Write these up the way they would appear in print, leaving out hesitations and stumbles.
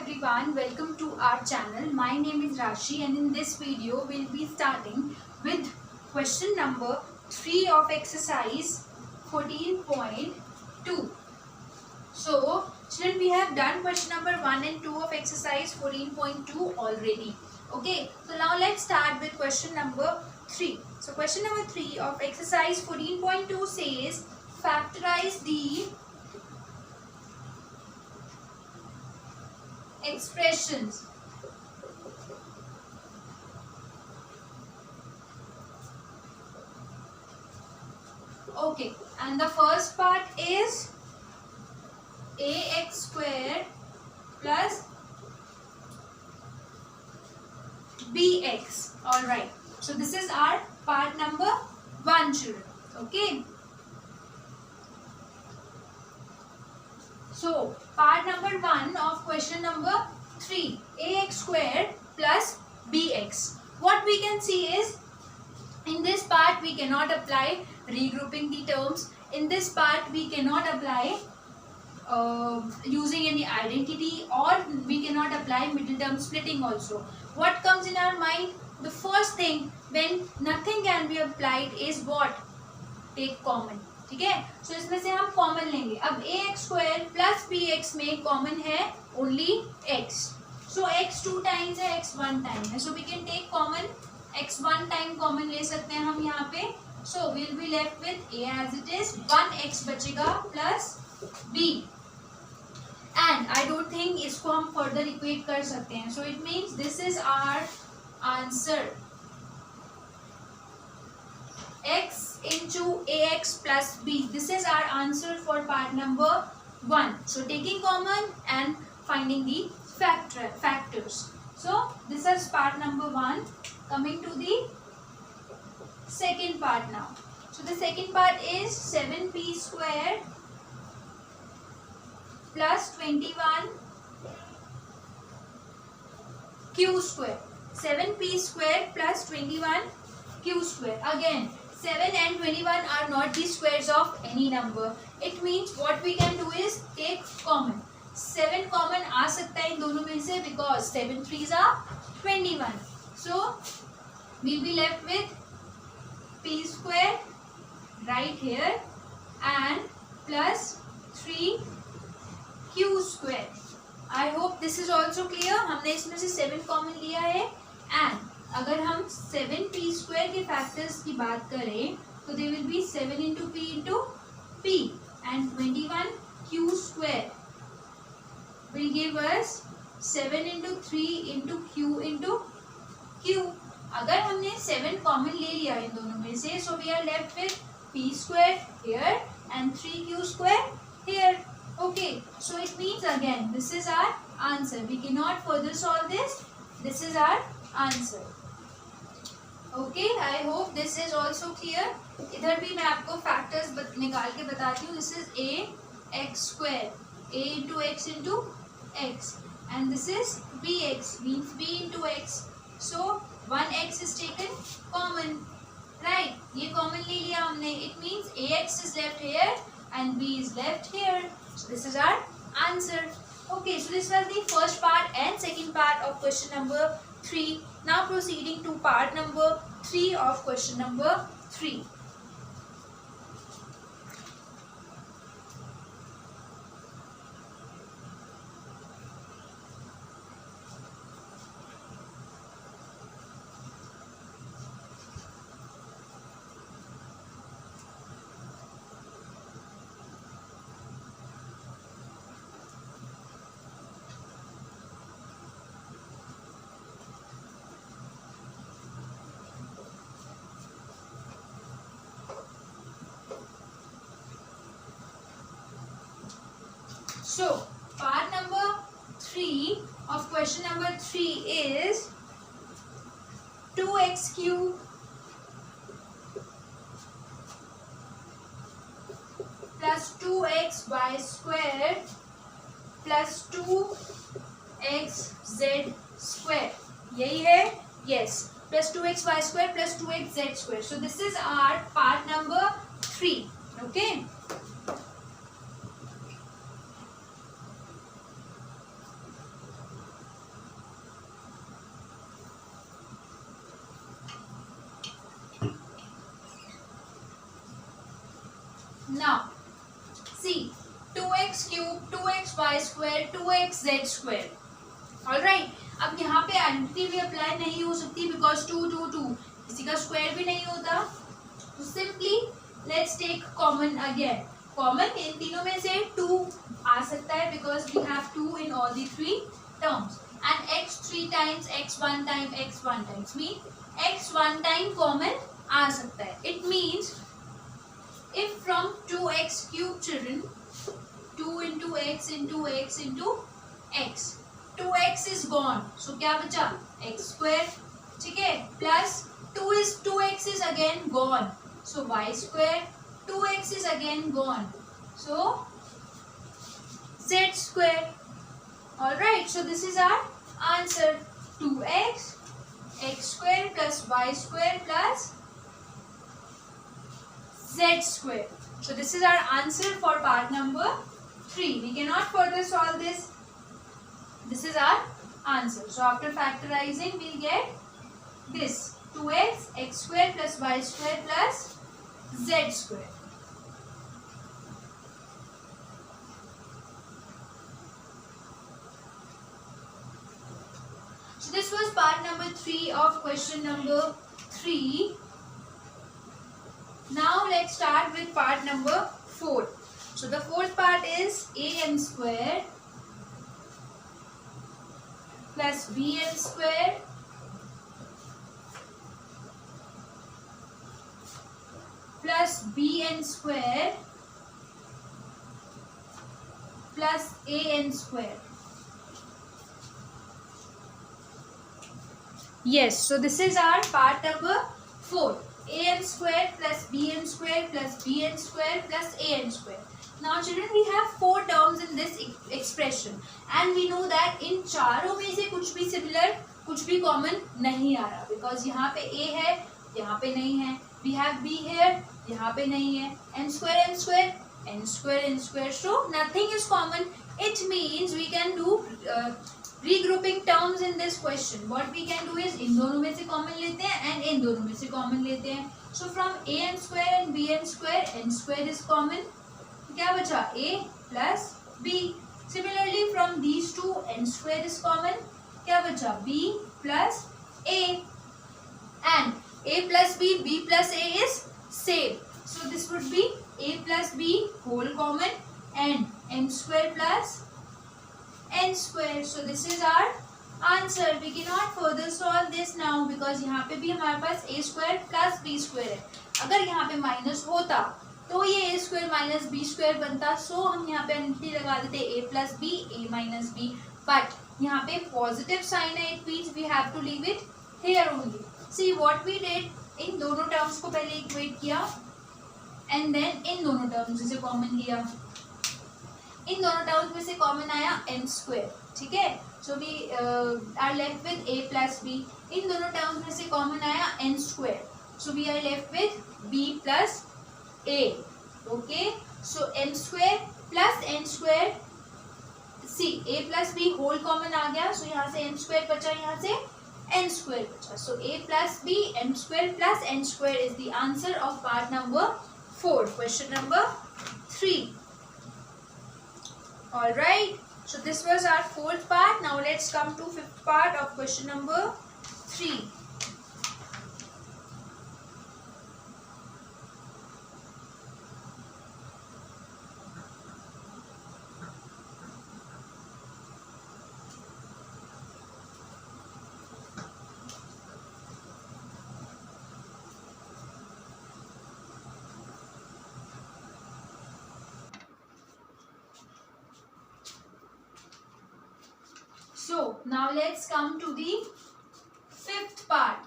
everyone, welcome to our channel. My name is Rashi and in this video we'll be starting with question number 3 of exercise 14.2. So children, we have done question number 1 and 2 of exercise 14.2 already. Okay, so now let's start with question number 3. So question number 3 of exercise 14.2 says factorize the expressions. Okay, and the first part is ax square plus bx. All right, so this is our part number 1, children. Okay, so part number 1 of question number 3, ax square plus bx. What we can see is, in this part we cannot apply regrouping the terms. In this part we cannot apply using any identity, or we cannot apply middle term splitting also. What comes in our mind? The first thing when nothing can be applied is what? Take common. ठीक है, सो इसमें से हम common लेंगे. अब a x square plus b x में common है only x. So x 2 times है, एक्स 1 टाइम है. So we can take common. X 1 time common ले सकते हैं हम यहाँ पे. So will be left with a as it is. 1x बचेगा plus b. And I don't think इसको हम फर्दर इक्वेट कर सकते हैं. So it means this is our answer. x into ax plus b. This is our answer for part number 1. So taking common and finding the factors. So this is part number 1. Coming to the second part now. So the second part is 7p square plus 21 q square. 7p square plus 21 q square. Again, 7 and 21 are not the squares of any number. It means what we can do is take common. 7 common आ सकता है इन दोनों में से, because 7 3s are 21. So we'll be left with p square right here and plus 3q square. I hope this is also clear. हमने इसमें से 7 common लिया है. And अगर हम 7p स्क्वायर के फैक्टर्स की बात करें तो they will be 7 into P into P and 21q square will give us 7 into 3 into q into q. अगर हमने 7 कॉमन ले लिया इन दोनों में से, so we are left with p square here and 3q square here. Okay, so it means again this is our answer. We can not further solve this. This is our answer. Okay, I hope this is also clear. इधर भी मैं आपको factors निकाल के बताती हूँ. This is a x square, a into x into x, and this is b x means b into x. So 1x is taken common, right. ये common ले लिया हमने. It means a x is left here and b is left here. So this is our answer. Okay, so this was the first part and second part of question number 3. Now proceeding to part number 3 of question number 3. So part number 3 of question number 3 is 2x cube plus 2xy square plus 2xz square. यही है? Yes. Plus 2xy square plus 2xz square. So this is our part number 3. Okay. See, 2x cube, 2xy square, 2xz square. Alright, अब यहाँ पे identity भी apply नहीं हो सकती because 2 2 2 किसी का स्क्वायर भी नहीं होता. तो simply let's take common again. Common in तीनों में से 2 आ सकता है because we have 2 in all the 3 terms and x 3 times x 1 time x 1 times mean x 1 time common आ सकता है. It means if from 2x cube children 2 into x into x into x 2x is gone so क्या बचा x square. ठीक है, plus 2x is again gone so y square. 2x is again gone so z square. Alright, so this is our answer. 2x x square plus y square plus z square. So this is our answer for part number 3. We cannot further solve this. This is our answer. So after factorizing, we'll get this 2x x square plus y square plus z square. So this was part number 3 of question number 3. Now let's start with part number 4. So the fourth part is an square plus bn square plus bn square plus an square. Yes, so this is our part number 4. an square plus bn square plus bn square plus an square. Now children, we have 4 terms in this expression and we know that in चारों में से कुछ भी similar, कुछ भी common नहीं आ रहा because यहाँ पे a है, यहाँ पे नहीं है. We have b here, यहाँ पे नहीं है. n square n square n square n square, so nothing is common. It means we can do regrouping terms in this question. What we can do is इन दोनों में से common लेते हैं and इन दोनों में से common लेते हैं. So from an square and bn square, n square is common. क्या बचा a plus b. Similarly from these two, n square is common. क्या बचा b plus a and a plus b, b plus a is same. So this would be a plus b whole common and n square plus n square. So this is our answer. We cannot further solve this now because यहाँ पे भी हमारे पास a square plus b square है. अगर यहाँ पे minus होता तो ये a square minus b square बनता. सो हम यहाँ पे आइडेंटिटी लगा देते a plus b, a minus b. But यहाँ पे पॉजिटिव साइन है. It means we have to leave it here only. See what we did, in दोनों टर्म्स को पहले इक्वेट किया एंड देन इन दोनों टर्म्स से कॉमन लिया. इन दोनों टर्म्स में से कॉमन आया n स्क्वायर. ठीक है, so we are left with a plus b. इन दोनों टर्म्स में से कॉमन आया n square, so we are left with b plus a. Okay, so n square plus n square. See a plus b whole common आ गया, सो यहाँ से n स्क्वायर बचा, यहाँ से n स्क्वायर बचा. सो a plus b n square plus n square is the answer of part number 4, question number 3. All right, so this was our 4th part. Now let's come to 5th part of question number 3. So now let's come to the 5th part.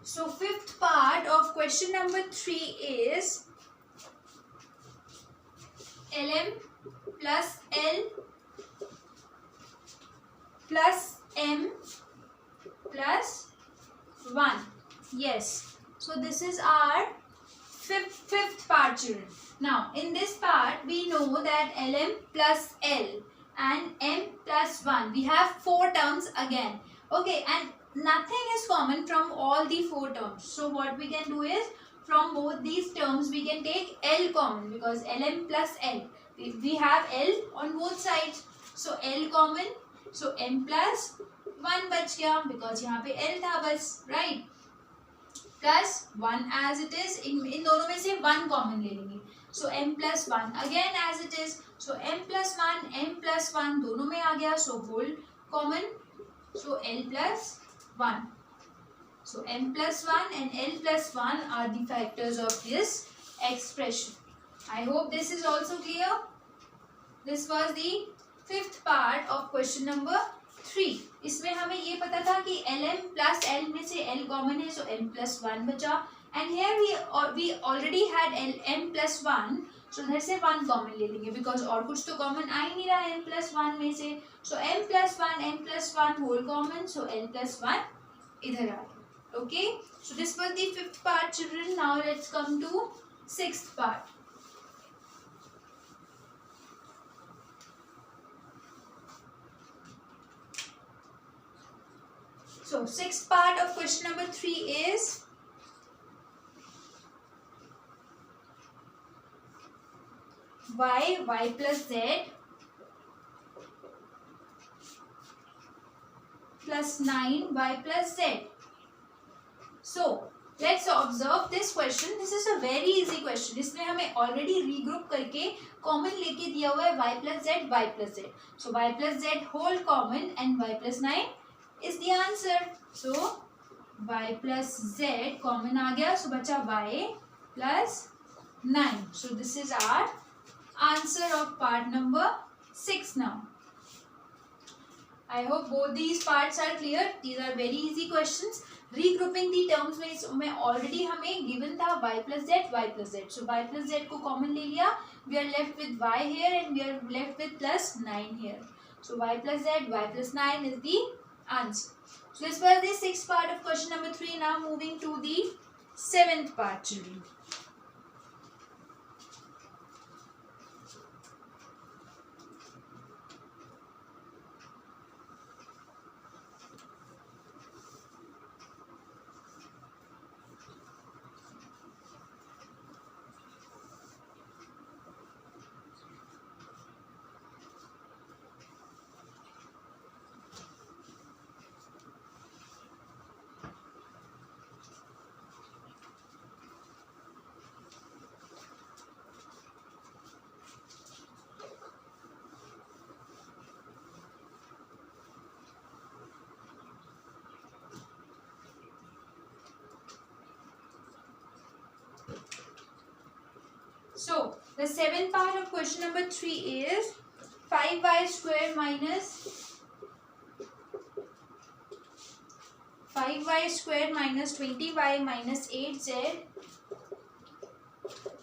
So 5th part of question number 3 is lm plus l plus m plus 1. Yes, so this is our fifth part, children. Now in this part we know that lm plus l and m plus 1, we have 4 terms again. Okay, and nothing is common from all the 4 terms. So what we can do is, from both these terms we can take l common, because lm plus l, we have l on both sides. So l common, so m plus 1 बच गया, because यहाँ पे l था बस, right? Plus 1 as it is, इन दोनों में से 1 कॉमन ले लेंगे. So m plus 1 again as it is. So m plus 1 m plus 1 दोनों में आ गया, so whole common. So l plus 1. So m plus 1 and l plus 1 are the factors of this expression. I hope this is also clear. This was the 5th part of question number 3. इसमें हमें ये पता था कि lm plus l में से l common है, सो m plus 1 बचा. And here we already had m plus 1, so इधर से 1 कॉमन ले लेंगे, बिकॉज और कुछ तो कॉमन आ ही नहीं रहा m प्लस 1 में से. So m plus 1 whole common, so l plus 1 इधर आ गया. Okay, so this was the 5th part children. Now let's come to 6th part. So 6th part of question number 3 is y plus z plus 9y plus z. So let's observe this question. This is a very easy question. इसमें हमें already regroup करके common लेके दिया हुआ है y plus z. So y plus z whole common and y plus 9 is the answer. So y plus z common आ गया, so बचा y plus 9. So this is our answer of part number 6 now. I hope both these parts are clear. These are very easy questions. Regrouping the terms में already हमें given था y plus z. So y plus z को common ले लिया. We are left with y here and we are left with plus 9 here. So y plus z, y plus 9 is the answer. So this was the 6th part of question number 3. Now moving to the 7th part, children. So the 7th part of question number 3 is 5y square minus 20y minus 8z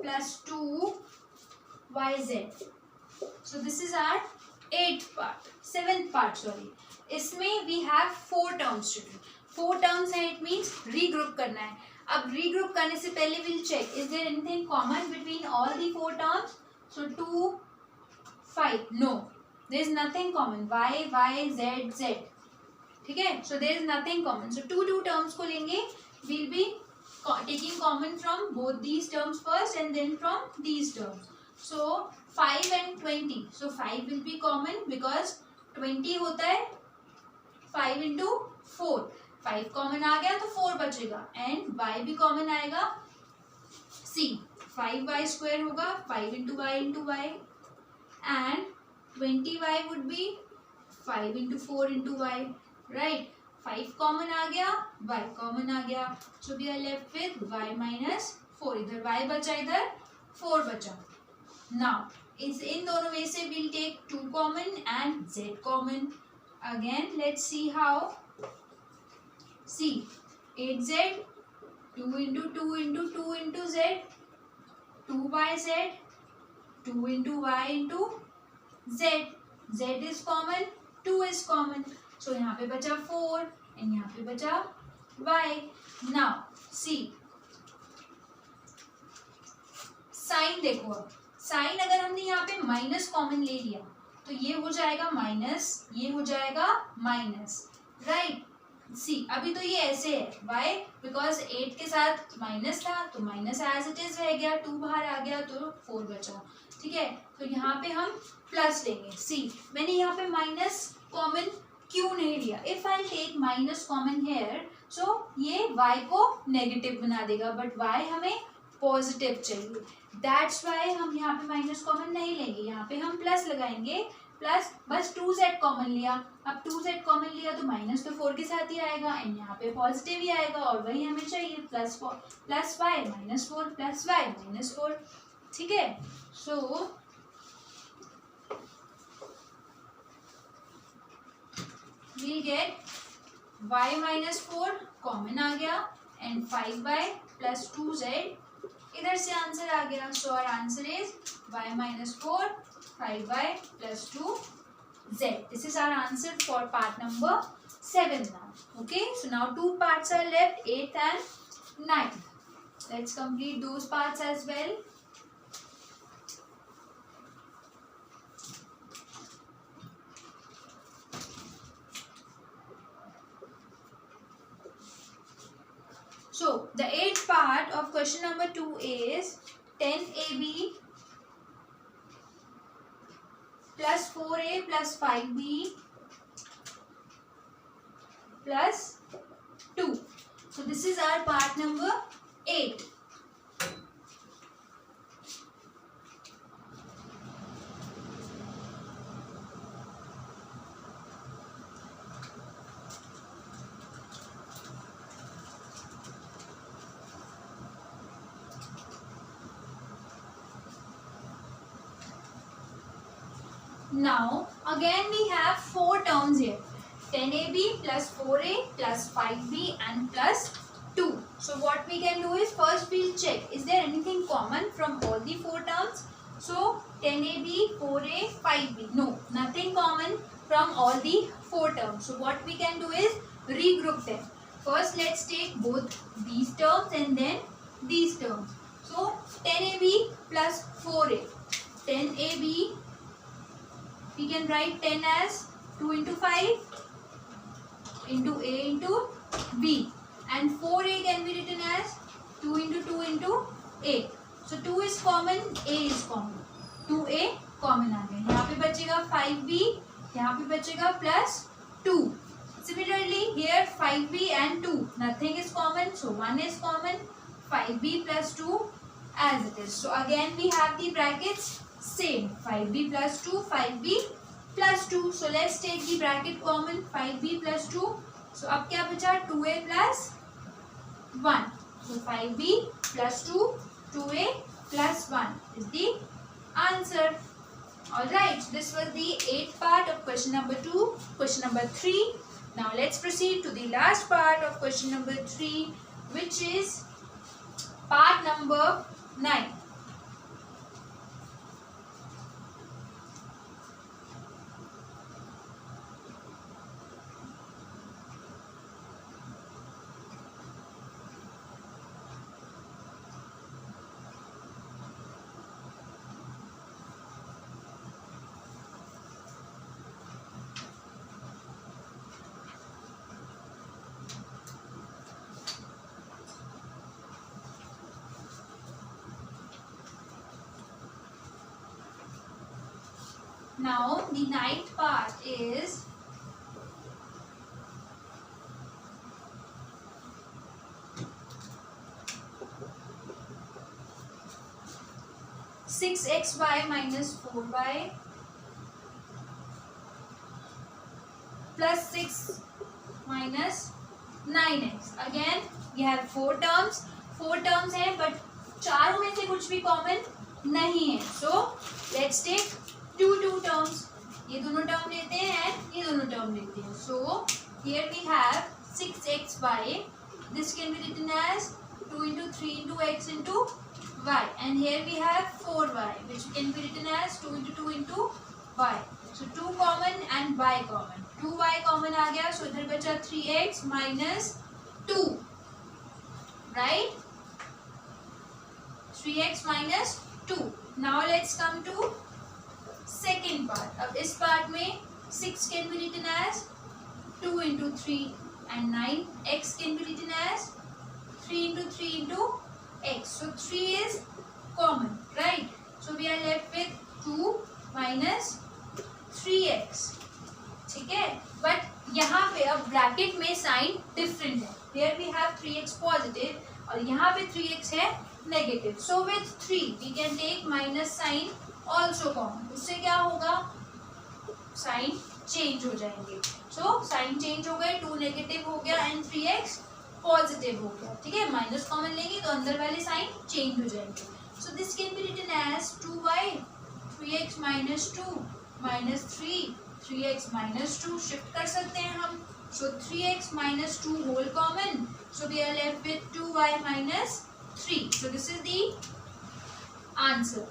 plus 2yz. So this is our 7th part, sorry. इसमें we have 4 terms, children. 4 terms है, it means regroup करना है. अब regroup करने से पहले we'll check is there anything common between all the 4 terms. So 2, 5, no, there is nothing common. y, z. ठीक है, so there is nothing common. So 2 terms को लेंगे. We'll be taking common from both these terms first and then from these terms. So 5 and 20. So 5 will be common because 20 होता है 5 into 4. 5 common आ गया तो 4 बचेगा एंड y भी common आएगा. सी 5y स्क्वायर होगा 5 into y and 20y would be 5 into 4 into y, right. 5 common आ गया, y कॉमन आ गया, so we are left with y minus 4. इधर y बचा, इधर 4 बचा. नाउ इन दोनों में से will take 2 common and z common. Again let's see how. See 8z, 2 into 2 into 2 into z, 2yz, 2 into y into z. z is common, 2 is common. So यहाँ पे बचा 4 and यहाँ पे बचा y. Now see साइन देखो, अब sign अगर हमने यहाँ पे माइनस कॉमन ले लिया तो ये हो जाएगा माइनस, ये हो जाएगा माइनस, राइट। सी अभी तो ये ऐसे है, वाई बिकॉज 8 के साथ माइनस था तो माइनस एज इट इज रह गया, 2 बाहर आ गया तो 4 बचा, ठीक है। तो यहाँ पे हम प्लस लेंगे। सी मैंने यहाँ पे माइनस कॉमन क्यों नहीं लिया, if I take minus common here so ये y को नेगेटिव बना देगा, बट y हमें पॉजिटिव चाहिए, दैट्स वाई हम यहाँ पे माइनस कॉमन नहीं लेंगे, यहाँ पे हम प्लस लगाएंगे, प्लस बस 2z कॉमन लिया। अब 2z कॉमन लिया तो माइनस तो 4 के साथ ही आएगा एंड यहाँ पे पॉजिटिव ही आएगा और वही हमें चाहिए, plus y minus 4 plus y minus 4, ठीक है। So we get y minus 4 common आ गया एंड 5y प्लस 2z इधर से आंसर आ गया। So our answer is y minus 4 5y plus 2z. This is our answer for part number 7 now. Okay, so now 2 parts are left, 8th and 9th. Let's complete those parts as well. So the 8th part of question number 2 is 10ab plus 4a plus 5b plus 2. So this is our part number 8. Now again we have 4 terms here, 10ab plus 4a plus 5b and plus 2. So what we can do is first we'll check is there anything common from all the 4 terms. So 10ab, 4a, 5b, no, nothing common from all the 4 terms. So what we can do is regroup them. First let's take both these terms and then these terms. So 10ab plus 4a, 10ab we can write 10 as 2 into 5 into a into b, and 4a can be written as 2 into 2 into a. So 2 is common, a is common, 2a common आ गया, यहाँ पे बचेगा 5b, यहाँ पे बचेगा plus 2. Similarly here 5b and 2 nothing is common, so 1 is common, 5b plus 2 as it is. So again we have the brackets same, 5b plus 2, 5b plus 2. So let's take the bracket common, 5b plus 2. So अब क्या बचा, 2a plus 1. So 5b plus 2, 2a plus 1 is the answer. Alright, so this was the 8th part of question number 2. Question number 3. Now let's proceed to the last part of question number 3, which is part number 9. Now the 9th part is six xy minus 4y plus 6 minus 9x. Again we have 4 terms. 4 terms है but चारों में से कुछ भी common नहीं है. So let's take two terms. ये दोनों टर्म लेते हैं and ये दोनों टर्म लेते हैं. So here we have 6xy. This can be written as 2 into 3 into x into y, and here we have 4y which can be written as 2 into 2 into y. So 2 common and y common. 2y common आ गया, so इधर बचा 3x minus 2, right? 3x minus 2. Now let's come to second part. अब इस part में 6 can be written as 2 into 3 and 9. X can be written as 3 into 3 into x. So 3 is common, right? So we are left with 2 minus 3x. ठीक है, but यहाँ पे अब bracket में sign different है. Here we have 3x positive और यहाँ पे 3x है negative. So with 3 we can take minus sign also common. उससे क्या होगा, साइन चेंज हो जाएंगे. सो साइन चेंज हो गए, 2 नेगेटिव हो गया एंड 3x पॉजिटिव हो गया. ठीक है, माइनस कॉमन लेंगे तो अंदर वाले साइन चेंज हो जाएंगे. So this can be written as 2y 3x minus 2 minus 3x minus 2 shift कर सकते हैं हम. So 3x minus 2 whole common. So we are left with 2y minus 3. So this is the answer.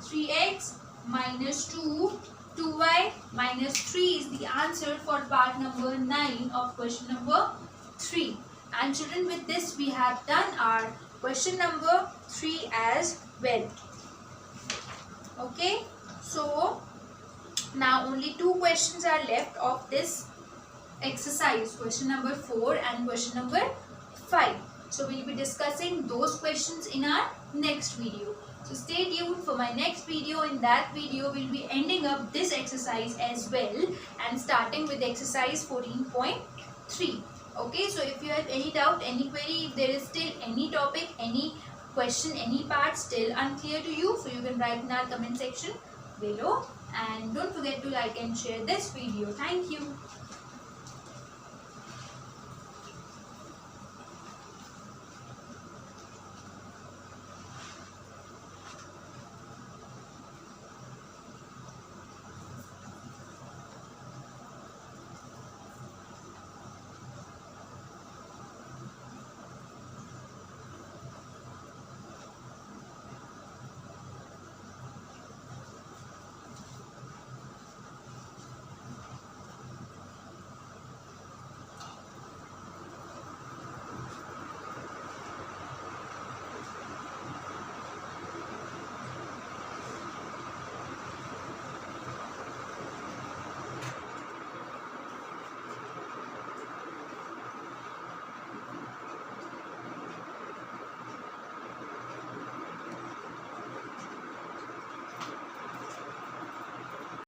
3x minus 2, 2y minus 3 is the answer for part number 9 of question number 3. And children, with this we have done our question number 3 as well. Okay, so now only 2 questions are left of this exercise, question number 4 and question number 5. So we will be discussing those questions in our next video. So stay tuned for my next video. In that video we will be ending up this exercise as well and starting with exercise 14.3. Okay, so if you have any doubt, any query, if there is still any topic, any question, any part still unclear to you, so you can write in our comment section below, and don't forget to like and share this video. Thank you.